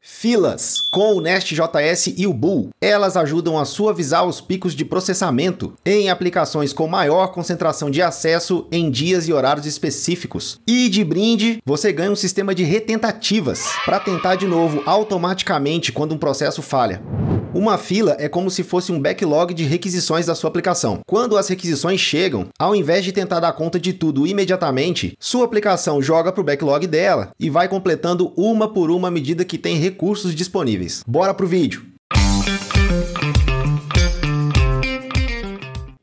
Filas. Com o Nest.js e o Bool, elas ajudam a suavizar os picos de processamento em aplicações com maior concentração de acesso em dias e horários específicos. E de brinde, você ganha um sistema de retentativas para tentar de novo automaticamente quando um processo falha. Uma fila é como se fosse um backlog de requisições da sua aplicação. Quando as requisições chegam, ao invés de tentar dar conta de tudo imediatamente, sua aplicação joga para o backlog dela e vai completando uma por uma à medida que tem recursos disponíveis. Bora pro vídeo!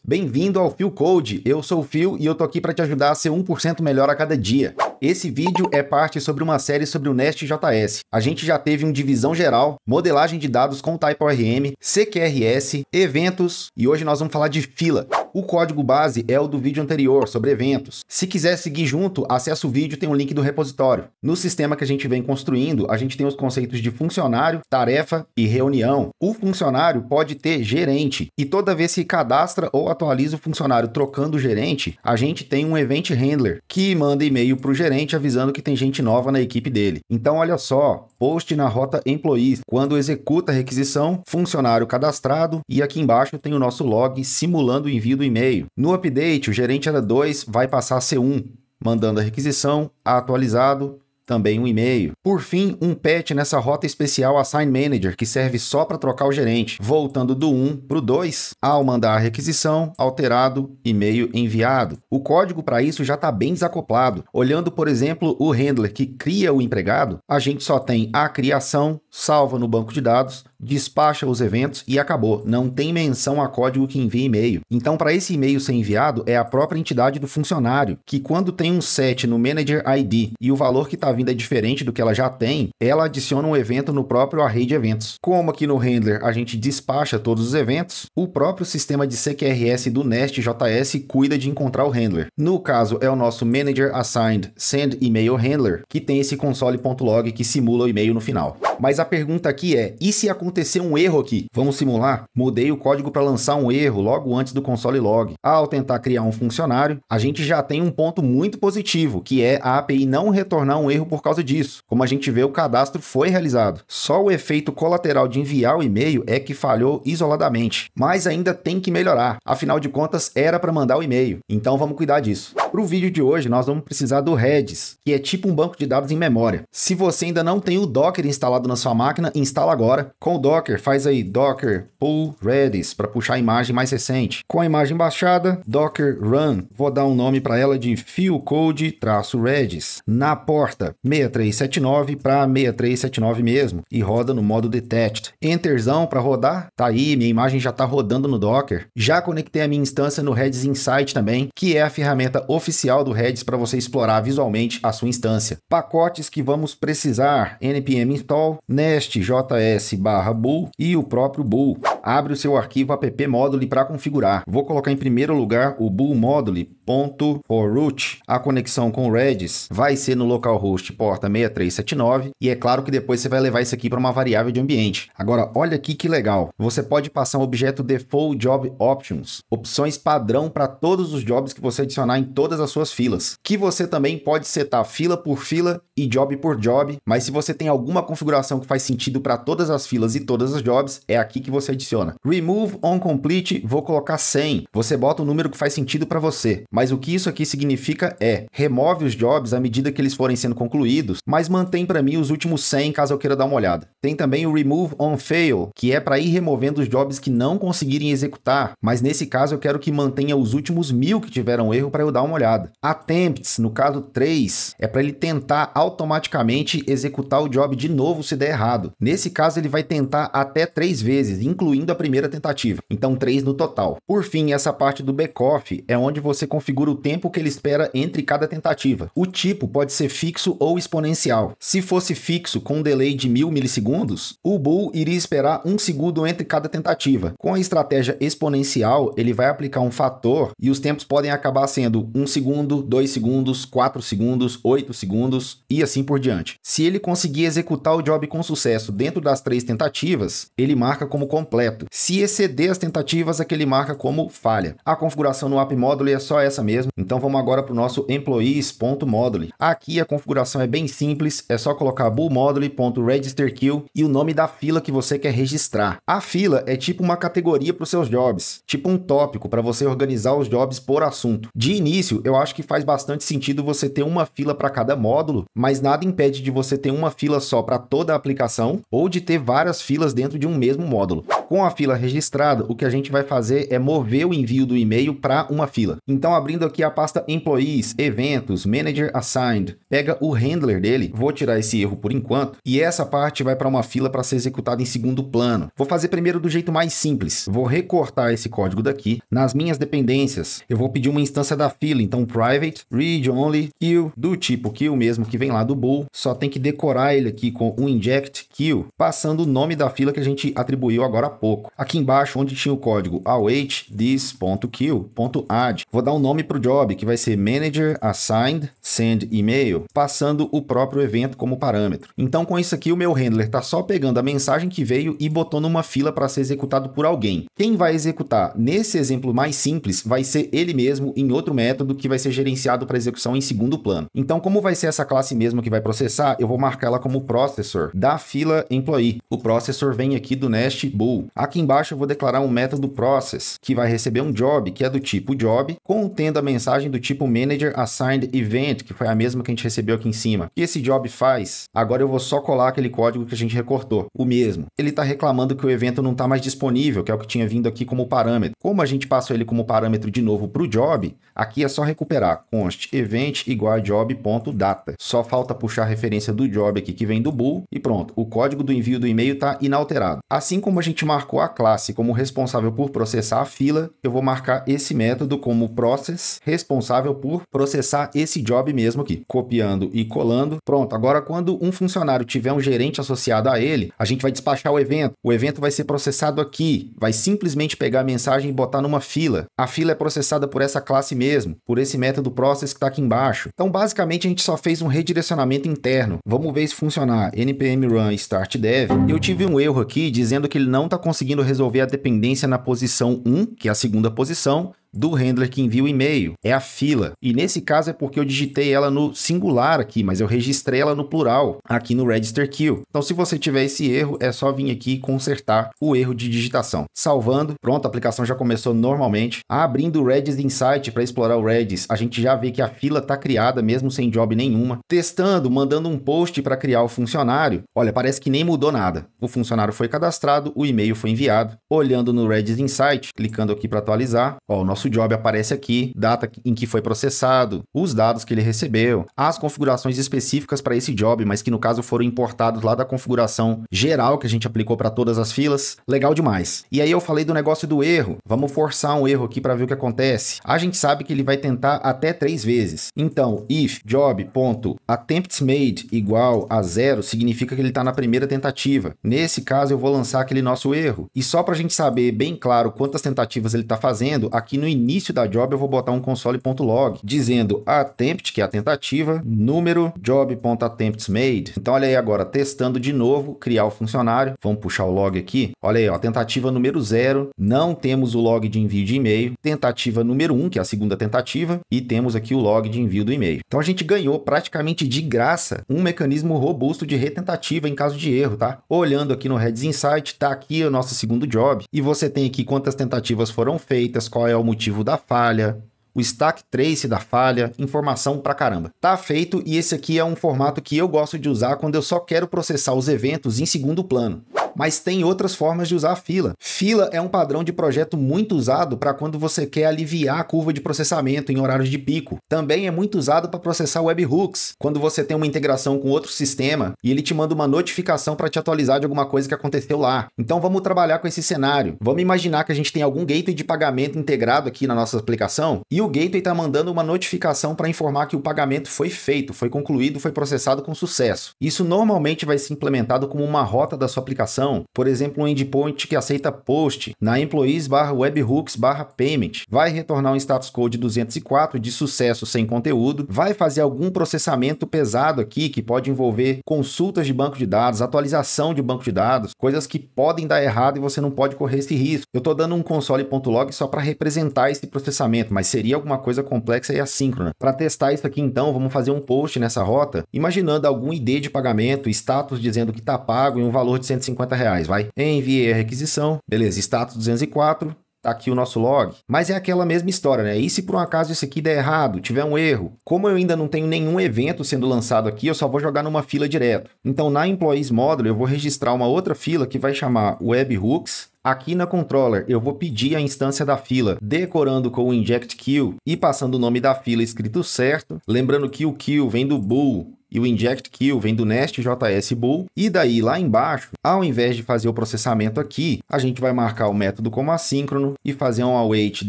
Bem-vindo ao Phil Code, eu sou o Phil e eu tô aqui para te ajudar a ser 1% melhor a cada dia. Esse vídeo é parte sobre uma série sobre o Nest.js. A gente já teve um divisão geral, modelagem de dados com TypeORM, CQRS, eventos e hoje nós vamos falar de fila. O código base é o do vídeo anterior, sobre eventos. Se quiser seguir junto, acessa o vídeo, tem um link do repositório. No sistema que a gente vem construindo, a gente tem os conceitos de funcionário, tarefa e reunião. O funcionário pode ter gerente e toda vez que cadastra ou atualiza o funcionário trocando o gerente, a gente tem um event handler que manda e-mail para o gerente avisando que tem gente nova na equipe dele. Então olha só, post na rota employees, quando executa a requisição, funcionário cadastrado e aqui embaixo tem o nosso log simulando o envio do e-mail. No update, o gerente era 2, vai passar a ser 1, mandando a requisição, atualizado, também um e-mail. Por fim, um patch nessa rota especial Assign Manager, que serve só para trocar o gerente, voltando do 1 para o 2, ao mandar a requisição, alterado, e-mail enviado. O código para isso já está bem desacoplado. Olhando, por exemplo, o handler que cria o empregado, a gente só tem a criação, salva no banco de dados, despacha os eventos e acabou. Não tem menção a código que envia e-mail. Então, para esse e-mail ser enviado, é a própria entidade do funcionário, que quando tem um set no Manager ID e o valor que está vindo é diferente do que ela já tem, ela adiciona um evento no próprio array de eventos. Como aqui no handler a gente despacha todos os eventos, o próprio sistema de CQRS do Nest.js cuida de encontrar o handler. No caso, é o nosso Manager Assigned Send Email Handler, que tem esse console.log que simula o e-mail no final. Mas a pergunta aqui é, e se acontecer um erro aqui? Vamos simular? Mudei o código para lançar um erro logo antes do console log. Ao tentar criar um funcionário, a gente já tem um ponto muito positivo, que é a API não retornar um erro por causa disso. Como a gente vê, o cadastro foi realizado. Só o efeito colateral de enviar o e-mail é que falhou isoladamente. Mas ainda tem que melhorar. Afinal de contas, era para mandar o e-mail. Então vamos cuidar disso. Para o vídeo de hoje, nós vamos precisar do Redis, que é tipo um banco de dados em memória. Se você ainda não tem o Docker instalado na sua máquina, instala agora. Com o Docker, faz aí Docker pull Redis para puxar a imagem mais recente. Com a imagem baixada, Docker run. Vou dar um nome para ela de philcode-redis. Na porta 6379 para 6379 mesmo e roda no modo detached. Enterzão para rodar. Tá aí, minha imagem já está rodando no Docker. Já conectei a minha instância no Redis Insight também, que é a ferramenta oficial do Redis para você explorar visualmente a sua instância. Pacotes que vamos precisar: npm install, nest.js/bool e o próprio bool. Abre o seu arquivo app module para configurar. Vou colocar em primeiro lugar o bool module.forroot. A conexão com o Redis vai ser no localhost porta 6379 e é claro que depois você vai levar isso aqui para uma variável de ambiente. Agora, olha aqui que legal. Você pode passar um objeto default job options, opções padrão para todos os jobs que você adicionar em todas as suas filas, que você também pode setar fila por fila e job por job, mas se você tem alguma configuração que faz sentido para todas as filas e todas as jobs, é aqui que você adiciona. Remove on complete, vou colocar 100. Você bota o número que faz sentido para você, mas o que isso aqui significa é, remove os jobs à medida que eles forem sendo concluídos, mas mantém para mim os últimos 100 caso eu queira dar uma olhada. Tem também o remove on fail, que é para ir removendo os jobs que não conseguirem executar, mas nesse caso eu quero que mantenha os últimos 1000 que tiveram erro para eu dar uma olhada. Attempts, no caso 3, é para ele tentar automaticamente executar o job de novo se der errado. Nesse caso ele vai tentar até 3 vezes, incluindo a primeira tentativa. Então 3 no total. Por fim, essa parte do backoff é onde você configura o tempo que ele espera entre cada tentativa. O tipo pode ser fixo ou exponencial. Se fosse fixo com um delay de 1000 milissegundos, o bool iria esperar 1 segundo entre cada tentativa. Com a estratégia exponencial, ele vai aplicar um fator e os tempos podem acabar sendo 1 segundo, 2 segundos, 4 segundos, 8 segundos e assim por diante. Se ele conseguir executar o job com sucesso dentro das 3 tentativas, ele marca como completo. correto. Se exceder as tentativas, é que ele marca como falha. A configuração no app module é só essa mesmo. Então vamos agora para o nosso employees.module. Aqui a configuração é bem simples, é só colocar boolmodule.registerQueue e o nome da fila que você quer registrar. A fila é tipo uma categoria para os seus jobs, tipo um tópico para você organizar os jobs por assunto. De início, eu acho que faz bastante sentido você ter uma fila para cada módulo, mas nada impede de você ter uma fila só para toda a aplicação ou de ter várias filas dentro de um mesmo módulo. Com a fila registrada, o que a gente vai fazer é mover o envio do e-mail para uma fila. Então, abrindo aqui a pasta Employees, Eventos, Manager Assigned, pega o handler dele, vou tirar esse erro por enquanto, e essa parte vai para uma fila para ser executada em segundo plano. Vou fazer primeiro do jeito mais simples. Vou recortar esse código daqui. Nas minhas dependências, eu vou pedir uma instância da fila, então private, read only, queue, do tipo queue mesmo que vem lá do bool. Só tem que decorar ele aqui com o inject queue, passando o nome da fila que a gente atribuiu agora há pouco. Aqui embaixo, onde tinha o código await this.queue.add, vou dar um nome para o job, que vai ser manager assigned send email, passando o próprio evento como parâmetro. Então, com isso aqui, o meu handler está só pegando a mensagem que veio e botou numa fila para ser executado por alguém. Quem vai executar nesse exemplo mais simples vai ser ele mesmo em outro método que vai ser gerenciado para execução em segundo plano. Então, como vai ser essa classe mesmo que vai processar, eu vou marcar ela como processor da fila employee. O processor vem aqui do nest bool. Aqui embaixo eu vou declarar um método process que vai receber um job que é do tipo job, contendo a mensagem do tipo manager assigned event, que foi a mesma que a gente recebeu aqui em cima. O que esse job faz? Agora eu vou só colar aquele código que a gente recortou, o mesmo. Ele está reclamando que o evento não está mais disponível, que é o que tinha vindo aqui como parâmetro. Como a gente passou ele como parâmetro de novo para o job, aqui é só recuperar const event igual a job.data. Só falta puxar a referência do job aqui que vem do bool e pronto. O código do envio do e-mail está inalterado. Assim como a gente marcou a classe como responsável por processar a fila, eu vou marcar esse método como process responsável por processar esse job mesmo aqui. Copiando e colando. Pronto, agora quando um funcionário tiver um gerente associado a ele, a gente vai despachar o evento. O evento vai ser processado aqui. Vai simplesmente pegar a mensagem e botar numa fila. A fila é processada por essa classe mesmo, por esse método process que está aqui embaixo. Então, basicamente, a gente só fez um redirecionamento interno. Vamos ver se funcionar. npm run start dev. Eu tive um erro aqui dizendo que ele não está conseguindo resolver a dependência na posição 1, que é a segunda posição, do handler que envia o e-mail, é a fila. E nesse caso é porque eu digitei ela no singular aqui, mas eu registrei ela no plural, aqui no register queue. Então se você tiver esse erro, é só vir aqui e consertar o erro de digitação. Salvando, pronto, a aplicação já começou normalmente. Abrindo o Redis Insight para explorar o Redis, a gente já vê que a fila está criada mesmo sem job nenhuma. Testando, mandando um post para criar o funcionário, olha, parece que nem mudou nada. O funcionário foi cadastrado, o e-mail foi enviado. Olhando no Redis Insight, clicando aqui para atualizar, ó, o nosso job aparece aqui, data em que foi processado, os dados que ele recebeu, as configurações específicas para esse job, mas que no caso foram importados lá da configuração geral que a gente aplicou para todas as filas. Legal demais. E aí eu falei do negócio do erro. Vamos forçar um erro aqui para ver o que acontece. A gente sabe que ele vai tentar até 3 vezes. Então, if job.attemptsMade igual a 0 significa que ele está na primeira tentativa. Nesse caso, eu vou lançar aquele nosso erro. E só para a gente saber bem claro quantas tentativas ele está fazendo, aqui no início da job eu vou botar um console.log dizendo attempt, que é a tentativa, número job.attemptsMade. Então olha aí agora, testando de novo, criar o funcionário. Vamos puxar o log aqui. Olha aí, ó, tentativa número 0, não temos o log de envio de e-mail. Tentativa número 1, que é a segunda tentativa, e temos aqui o log de envio do e-mail. Então a gente ganhou praticamente de graça um mecanismo robusto de retentativa em caso de erro, tá? Olhando aqui no Redis Insight, tá aqui o nosso segundo job, e você tem aqui quantas tentativas foram feitas, qual é o motivo da falha, o stack trace da falha, informação pra caramba. Tá feito, e esse aqui é um formato que eu gosto de usar quando eu só quero processar os eventos em segundo plano. Mas tem outras formas de usar a fila. Fila é um padrão de projeto muito usado para quando você quer aliviar a curva de processamento em horários de pico. Também é muito usado para processar webhooks, quando você tem uma integração com outro sistema e ele te manda uma notificação para te atualizar de alguma coisa que aconteceu lá. Então vamos trabalhar com esse cenário. Vamos imaginar que a gente tem algum gateway de pagamento integrado aqui na nossa aplicação e o gateway está mandando uma notificação para informar que o pagamento foi feito, foi concluído, foi processado com sucesso. Isso normalmente vai ser implementado como uma rota da sua aplicação exceção, por exemplo, um endpoint que aceita post na employees/webhooks/payment, vai retornar um status code 204 de sucesso sem conteúdo, vai fazer algum processamento pesado aqui que pode envolver consultas de banco de dados, atualização de banco de dados, coisas que podem dar errado e você não pode correr esse risco. Eu estou dando um console.log só para representar esse processamento, mas seria alguma coisa complexa e assíncrona. Para testar isso aqui então, vamos fazer um post nessa rota, imaginando algum ID de pagamento, status dizendo que está pago e um valor de R$150, vai. Enviei a requisição, beleza, status 204, tá aqui o nosso log. Mas é aquela mesma história, né? E se por um acaso isso aqui der errado, tiver um erro? Como eu ainda não tenho nenhum evento sendo lançado aqui, eu só vou jogar numa fila direto. Então na Employees Module eu vou registrar uma outra fila que vai chamar Webhooks. Aqui na controller, eu vou pedir a instância da fila, decorando com o inject queue e passando o nome da fila escrito certo. Lembrando que o queue vem do bool e o inject queue vem do nestjs bool. E daí, lá embaixo, ao invés de fazer o processamento aqui, a gente vai marcar o método como assíncrono e fazer um await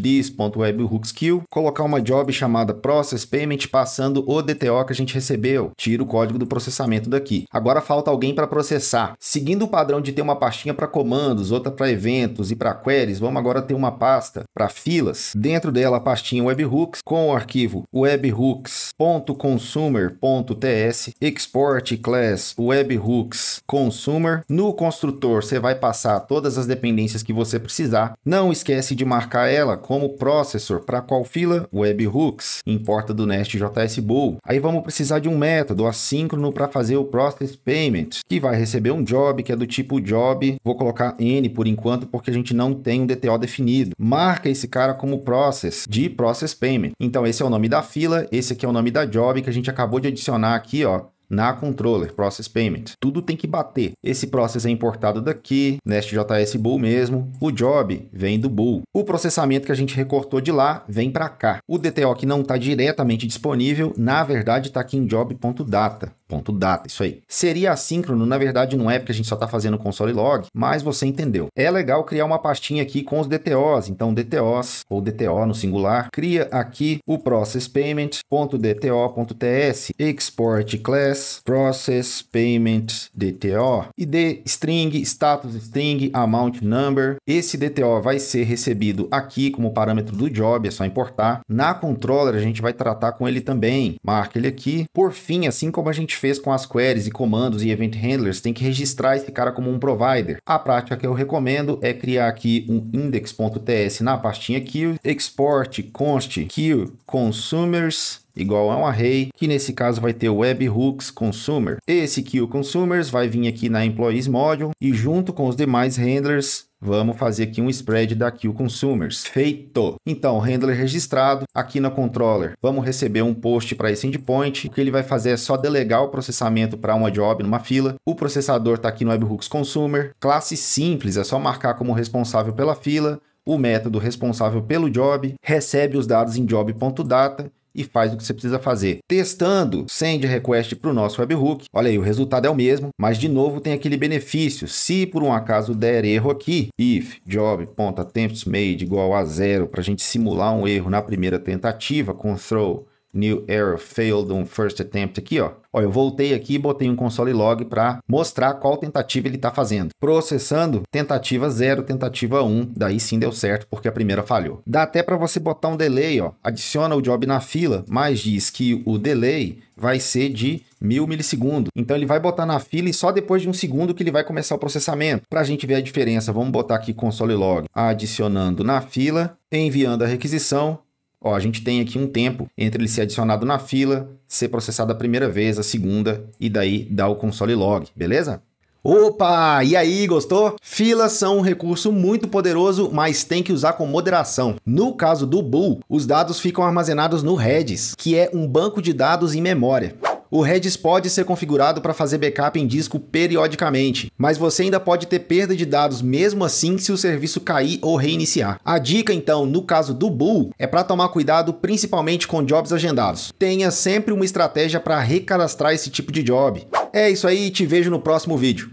this.webhooksqueue, colocar uma job chamada process_payment passando o DTO que a gente recebeu. Tira o código do processamento daqui. Agora falta alguém para processar. Seguindo o padrão de ter uma pastinha para comandos, outra para eventos e para queries, vamos agora ter uma pasta para filas. Dentro dela a pastinha webhooks com o arquivo webhooks.consumer.ts export class webhooks consumer. No construtor você vai passar todas as dependências que você precisar. Não esquece de marcar ela como processor para qual fila? Webhooks. Importa do nestjs bool. Aí vamos precisar de um método assíncrono para fazer o process payment, que vai receber um job que é do tipo job. Vou colocar N por enquanto porque a gente não tem um DTO definido. Marca esse cara como process de process payment. Então esse é o nome da fila, esse aqui é o nome da job que a gente acabou de adicionar aqui, ó, na controller, process payment. Tudo tem que bater. Esse process é importado daqui, nestjs bool mesmo. O job vem do bool. O processamento que a gente recortou de lá vem para cá. O DTO que não está diretamente disponível, na verdade está aqui em job.data. .data, isso aí. Seria assíncrono, na verdade não é porque a gente só está fazendo console log, mas você entendeu. É legal criar uma pastinha aqui com os DTOs, então DTOs, ou DTO no singular, cria aqui o process payment.dto.ts, export class, process payment DTO, id string, status string, amount number. Esse DTO vai ser recebido aqui como parâmetro do job, é só importar. Na controller a gente vai tratar com ele também, marca ele aqui. Por fim, assim como a gente fez com as queries e comandos e event handlers, tem que registrar esse cara como um provider. A prática que eu recomendo é criar aqui um index.ts na pastinha queue, export const queue consumers igual a um array, que nesse caso vai ter o webhooks consumer. Esse queue consumers vai vir aqui na employees module e junto com os demais handlers vamos fazer aqui um spread da queue consumers. Feito! Então, handler registrado. Aqui na controller, vamos receber um post para esse endpoint. O que ele vai fazer é só delegar o processamento para uma job numa fila. O processador está aqui no webhooks consumer. Classe simples, é só marcar como responsável pela fila. O método responsável pelo job recebe os dados em job.data e faz o que você precisa fazer. Testando, send request para o nosso webhook. Olha aí, o resultado é o mesmo, mas de novo tem aquele benefício. Se por um acaso der erro aqui, if job.attemptsMade igual a 0, para a gente simular um erro na primeira tentativa, com throw new error failed on first attempt aqui, ó. Olha, eu voltei aqui e botei um console log para mostrar qual tentativa ele está fazendo. Processando, tentativa 0, tentativa 1, daí sim deu certo porque a primeira falhou. Dá até para você botar um delay, ó. Adiciona o job na fila, mas diz que o delay vai ser de 1000 milissegundos. Então ele vai botar na fila e só depois de 1 segundo que ele vai começar o processamento. Para a gente ver a diferença, vamos botar aqui console log, adicionando na fila, enviando a requisição. Ó, a gente tem aqui um tempo entre ele ser adicionado na fila, ser processado a primeira vez, a segunda, e daí dá o console log, beleza? Opa! E aí, gostou? Filas são um recurso muito poderoso, mas tem que usar com moderação. No caso do bool, os dados ficam armazenados no Redis, que é um banco de dados em memória. O Redis pode ser configurado para fazer backup em disco periodicamente, mas você ainda pode ter perda de dados mesmo assim se o serviço cair ou reiniciar. A dica então, no caso do bool, é para tomar cuidado principalmente com jobs agendados. Tenha sempre uma estratégia para recadastrar esse tipo de job. É isso aí, te vejo no próximo vídeo.